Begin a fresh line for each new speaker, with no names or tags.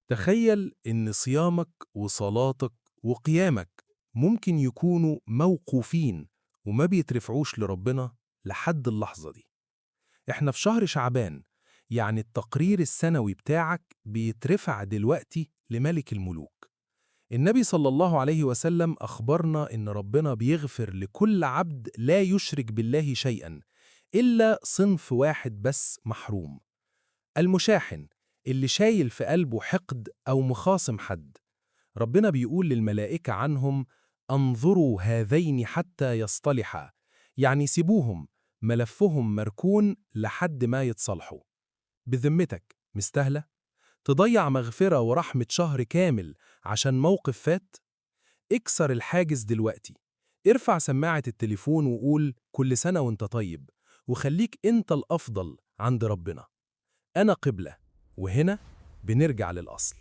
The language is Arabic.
تخيل إن صيامك وصلاتك وقيامك ممكن يكونوا موقوفين وما بيترفعوش لربنا لحد اللحظة دي. إحنا في شهر شعبان، يعني التقرير السنوي بتاعك بيترفع دلوقتي لملك الملوك. النبي صلى الله عليه وسلم أخبرنا إن ربنا بيغفر لكل عبد لا يشرك بالله شيئا، إلا صنف واحد بس محروم: المشاحن، اللي شايل في قلبه حقد أو مخاصم حد. ربنا بيقول للملائكة عنهم: انظروا هذين حتى يصطلحا، يعني سيبوهم، ملفهم مركون لحد ما يتصالحوا. بذمتك مستاهلة تضيع مغفرة ورحمة شهر كامل عشان موقف فات؟ اكسر الحاجز دلوقتي، ارفع سماعة التليفون وقول كل سنة وانت طيب، وخليك انت الأفضل عند ربنا. أنا قبلة، وهنا بنرجع للأصل.